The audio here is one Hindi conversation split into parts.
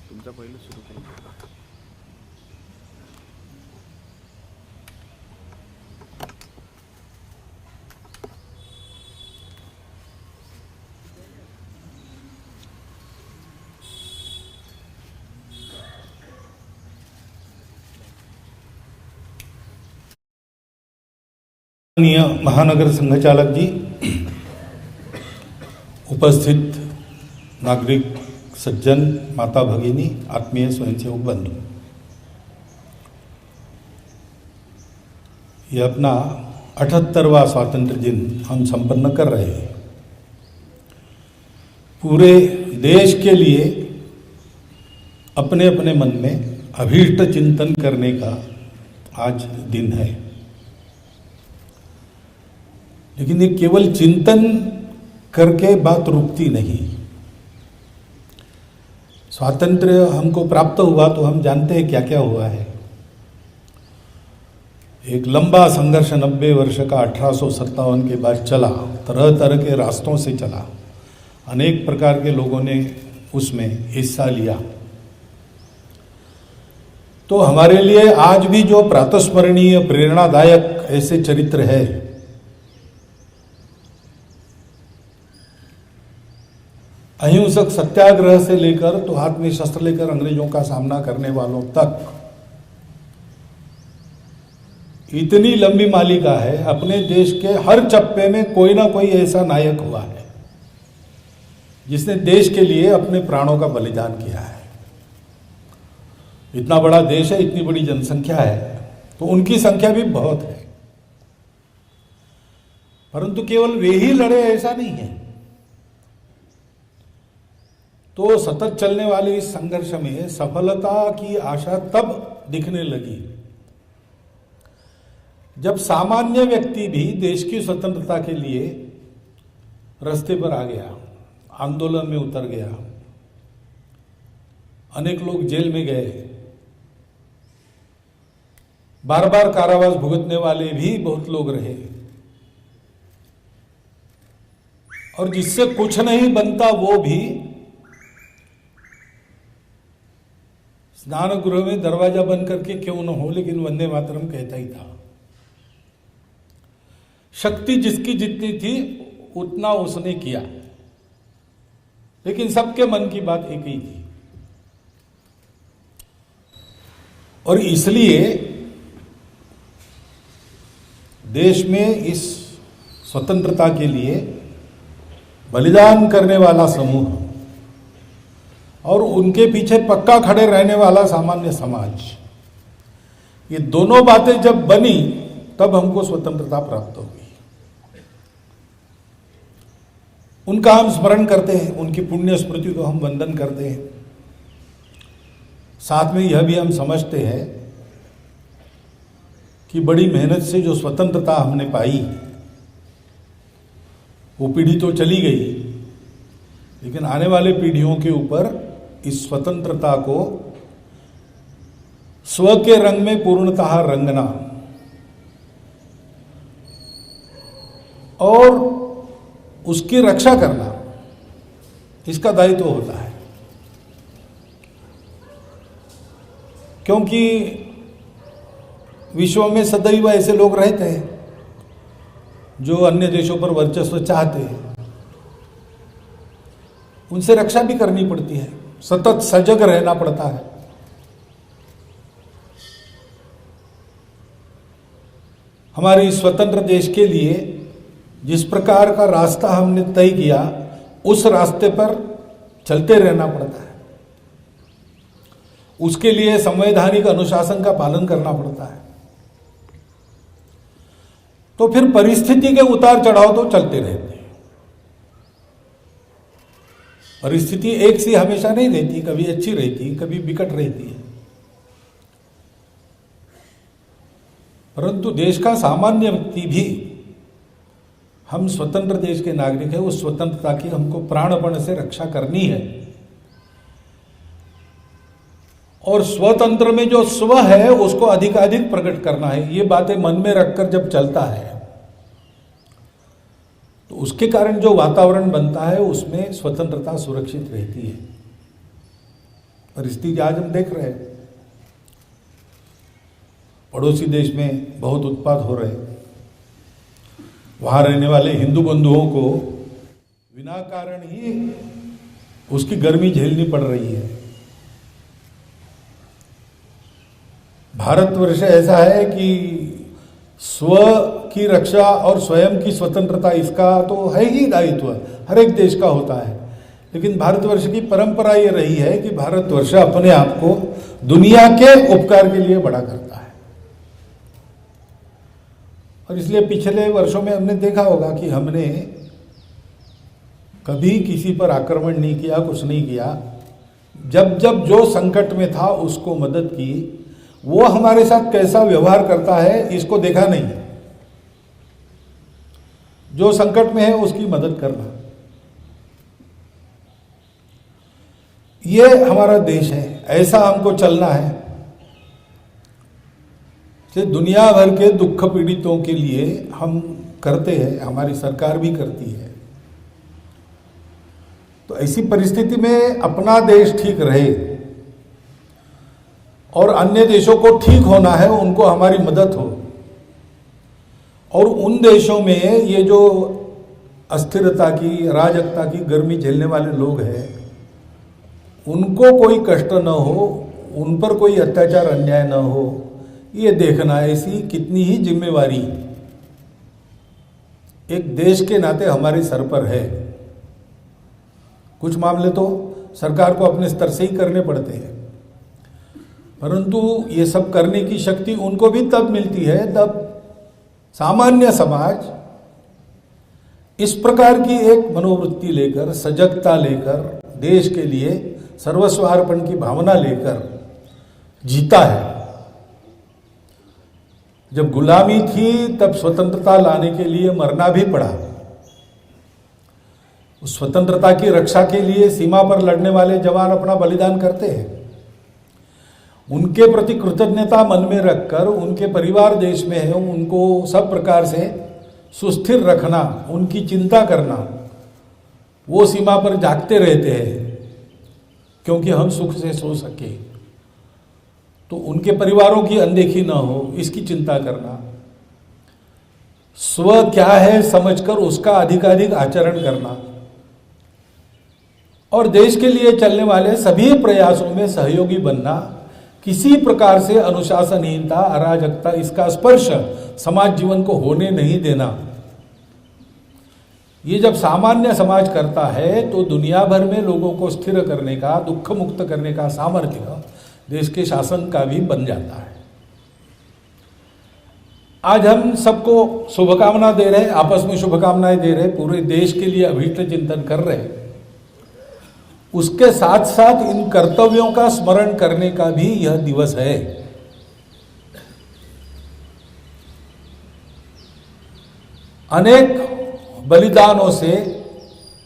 तुमचा पहिले सुरू करू. महानगर संघचालक जी, उपस्थित नागरिक सज्जन, माता भगिनी, आत्मीय स्वयंसेवक बंधु, ये अपना 78वां स्वातंत्र दिन हम संपन्न कर रहे हैं. पूरे देश के लिए अपने अपने मन में अभीष्ट चिंतन करने का आज दिन है. लेकिन ये केवल चिंतन करके बात रुकती नहीं. स्वातंत्र्य हमको प्राप्त हुआ तो हम जानते हैं क्या क्या हुआ है. एक लंबा संघर्ष 90 वर्ष का 1857 के बाद चला, तरह तरह के रास्तों से चला, अनेक प्रकार के लोगों ने उसमें हिस्सा लिया. तो हमारे लिए आज भी जो प्रातस्मरणीय प्रेरणादायक ऐसे चरित्र है, अहिंसक सत्याग्रह से लेकर तो हाथ में शस्त्र लेकर अंग्रेजों का सामना करने वालों तक, इतनी लंबी मालिका है. अपने देश के हर चप्पे में कोई ना कोई ऐसा नायक हुआ है जिसने देश के लिए अपने प्राणों का बलिदान किया है. इतना बड़ा देश है, इतनी बड़ी जनसंख्या है, तो उनकी संख्या भी बहुत है. परंतु केवल वे ही लड़े ऐसा नहीं है. तो सतत चलने वाले इस संघर्ष में सफलता की आशा तब दिखने लगी जब सामान्य व्यक्ति भी देश की स्वतंत्रता के लिए रास्ते पर आ गया, आंदोलन में उतर गया. अनेक लोग जेल में गए, बार बार कारावास भुगतने वाले भी बहुत लोग रहे. और जिससे कुछ नहीं बनता वो भी स्नान गृह में दरवाजा बंद करके क्यों न हो, लेकिन वंदे मातरम कहता ही था. शक्ति जिसकी जितनी थी उतना उसने किया, लेकिन सबके मन की बात एक ही थी. और इसलिए देश में इस स्वतंत्रता के लिए बलिदान करने वाला समूह और उनके पीछे पक्का खड़े रहने वाला सामान्य समाज, ये दोनों बातें जब बनी तब हमको स्वतंत्रता प्राप्त होगी. उनका हम स्मरण करते हैं, उनकी पुण्य स्मृति को हम वंदन करते हैं. साथ में यह भी हम समझते हैं कि बड़ी मेहनत से जो स्वतंत्रता हमने पाई, वो पीढ़ी तो चली गई, लेकिन आने वाले पीढ़ियों के ऊपर इस स्वतंत्रता को स्व के रंग में पूर्णतः रंगना और उसकी रक्षा करना, इसका दायित्व होता है. क्योंकि विश्व में सदैव ऐसे लोग रहते हैं जो अन्य देशों पर वर्चस्व चाहते हैं. उनसे रक्षा भी करनी पड़ती है, सतत सजग रहना पड़ता है. हमारे स्वतंत्र देश के लिए जिस प्रकार का रास्ता हमने तय किया, उस रास्ते पर चलते रहना पड़ता है. उसके लिए संवैधानिक अनुशासन का पालन करना पड़ता है. तो फिर परिस्थिति के उतार चढ़ाव तो चलते रहते हैं. परिस्थिति एक सी हमेशा नहीं रहती, कभी अच्छी रहती, कभी विकट रहती है. परंतु देश का सामान्य व्यक्ति भी, हम स्वतंत्र देश के नागरिक हैं, उस स्वतंत्रता की हमको प्राणपण से रक्षा करनी है। और स्वतंत्र में जो स्व है उसको अधिकाधिक प्रकट करना है। ये बातें मन में रखकर जब चलता है तो उसके कारण जो वातावरण बनता है उसमें स्वतंत्रता सुरक्षित रहती है। परिस्थिति आज हम देख रहे हैं, पड़ोसी देश में बहुत उत्पात हो रहे हैं, वहां रहने वाले हिंदू बंधुओं को बिना कारण ही उसकी गर्मी झेलनी पड़ रही है। भारतवर्ष ऐसा है कि स्व की रक्षा और स्वयं की स्वतंत्रता इसका तो है ही दायित्व, हर एक देश का होता है। लेकिन भारतवर्ष की परंपरा ये रही है कि भारतवर्ष अपने आप को दुनिया के उपकार के लिए बड़ा करता है। और इसलिए पिछले वर्षों में हमने देखा होगा कि हमने कभी किसी पर आक्रमण नहीं किया, कुछ नहीं किया। जब जब जो संकट में था उसको मदद की। वो हमारे साथ कैसा व्यवहार करता है इसको देखा नहीं। जो संकट में है उसकी मदद करना, ये हमारा देश है, ऐसा हमको चलना है। कि दुनिया भर के दुख पीड़ितों के लिए हम करते हैं, हमारी सरकार भी करती है। तो ऐसी परिस्थिति में अपना देश ठीक रहे और अन्य देशों को ठीक होना है, उनको हमारी मदद हो। और उन देशों में ये जो अस्थिरता की, अराजकता की गर्मी झेलने वाले लोग हैं, उनको कोई कष्ट न हो, उन पर कोई अत्याचार अन्याय न हो, ये देखना ऐसी कितनी ही जिम्मेवारी एक देश के नाते हमारे सर पर है। कुछ मामले तो सरकार को अपने स्तर से ही करने पड़ते हैं, परंतु ये सब करने की शक्ति उनको भी तब मिलती है तब सामान्य समाज इस प्रकार की एक मनोवृत्ति लेकर, सजगता लेकर, देश के लिए सर्वस्वार्पण की भावना लेकर जीता है। जब गुलामी थी तब स्वतंत्रता लाने के लिए मरना भी पड़ा। उस स्वतंत्रता की रक्षा के लिए सीमा पर लड़ने वाले जवान अपना बलिदान करते हैं। उनके प्रति कृतज्ञता मन में रखकर, उनके परिवार देश में है, उनको सब प्रकार से सुस्थिर रखना, उनकी चिंता करना, वो सीमा पर जागते रहते हैं क्योंकि हम सुख से सो सके, तो उनके परिवारों की अनदेखी ना हो, इसकी चिंता करना, स्व क्या है समझकर उसका अधिकाधिक आचरण करना और देश के लिए चलने वाले सभी प्रयासों में सहयोगी बनना। किसी प्रकार से अनुशासनहीनता, अराजकता, इसका स्पर्श समाज जीवन को होने नहीं देना। ये जब सामान्य समाज करता है तो दुनिया भर में लोगों को स्थिर करने का, दुख मुक्त करने का सामर्थ्य देश के शासन का भी बन जाता है। आज हम सबको शुभकामना दे रहे हैं, आपस में शुभकामनाएं दे रहे हैं, पूरे देश के लिए अभीष्ट चिंतन कर रहे हैं। उसके साथ साथ इन कर्तव्यों का स्मरण करने का भी यह दिवस है। अनेक बलिदानों से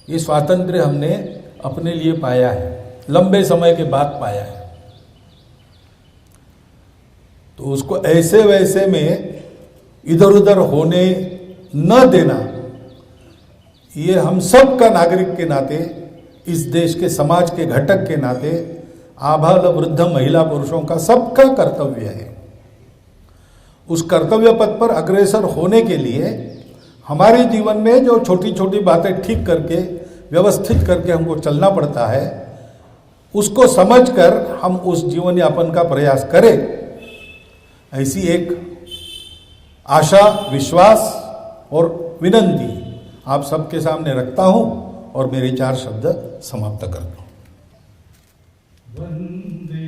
ये स्वातंत्र्य हमने अपने लिए पाया है, लंबे समय के बाद पाया है। तो उसको ऐसे वैसे में इधर उधर होने न देना, ये हम सब का नागरिक के नाते, इस देश के समाज के घटक के नाते, आबाल वृद्ध महिला पुरुषों का सबका कर्तव्य है। उस कर्तव्य पथ पर अग्रसर होने के लिए हमारे जीवन में जो छोटी छोटी बातें ठीक करके, व्यवस्थित करके हमको चलना पड़ता है, उसको समझकर हम उस जीवन यापन का प्रयास करें, ऐसी एक आशा, विश्वास और विनंती आप सबके सामने रखता हूं और मेरे 4 शब्द समाप्त करता हूं। वंदे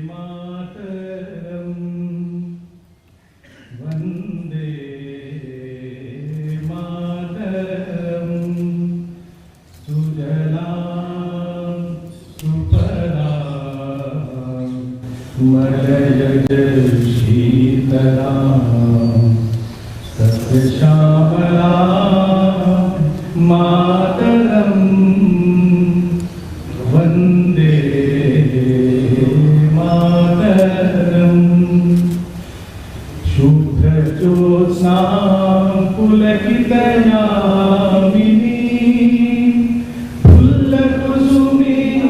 मातरम, वंदे मातरम, सुजलां सुफलां मलयज शीतला सत्यश्यामला मातरम् वन्दे मातरम् शुभ्रज्योत्स्ना पुलकितयामिनी फुल्लकुसुमित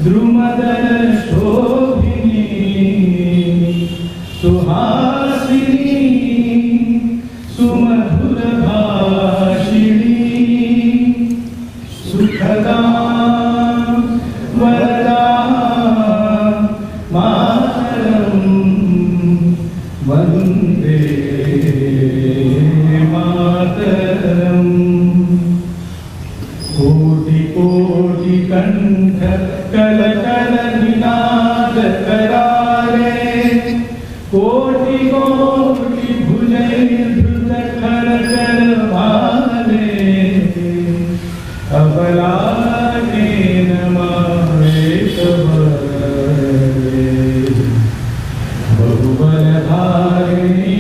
द्रुमदल शोभिनी सुहासिनी सुमधुर भाषिणी सुखदा वरदा मातरम् वन्दे मातरम् कोटि कोटि कंठ कल कल निनाद करारे कोटि कोटि भुजैर्धृत खर कर भाले अबलाकेन मारेतवरे बहुबलधारिणी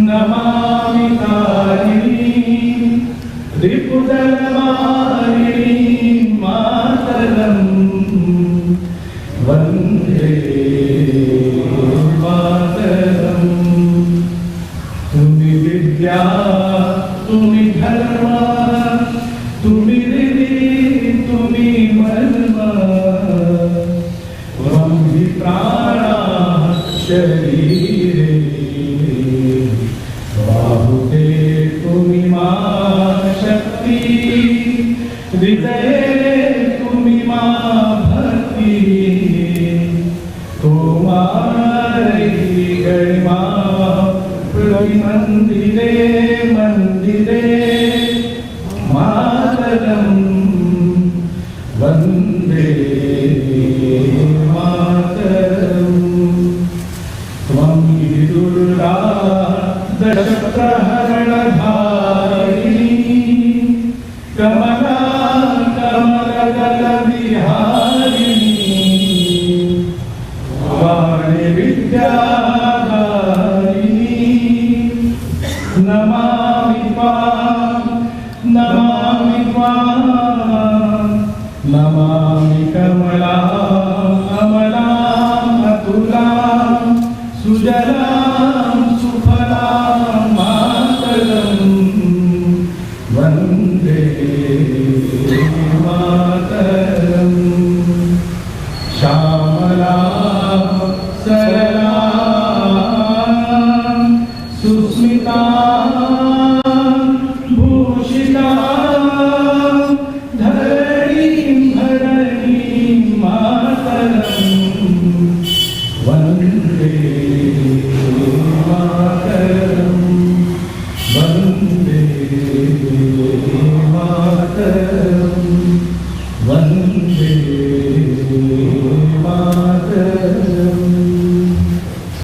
नमामि तारिणी त्रिपुरमारिणी मातरम् वन्दे मातरम् तुमि विद्या तुमि धर्म तुमि हृदि तुमि मर्म त्वं हि प्राणाः शरीरे बाहुते तुमि मा शक्ति हृदये तुमि मा भक्ति तोमारी गरिमा प्रति मंदिरे मंदिरे मातरम् वन्दे मातरम् त्वं हि दुर्गा दशप्रहरणधारिणी कमला कमलदलविहारिणी वाणी विद्याधारिणी नमामि त्वां नमामि त्वां नमामि कमलां अमलां अतुलां सुजलां सुफलां मातरम् वन्दे मातरम् श्यामलां सरलां सुस्मितां भूषितां धरणीं धरणीं मातरम् वन्दे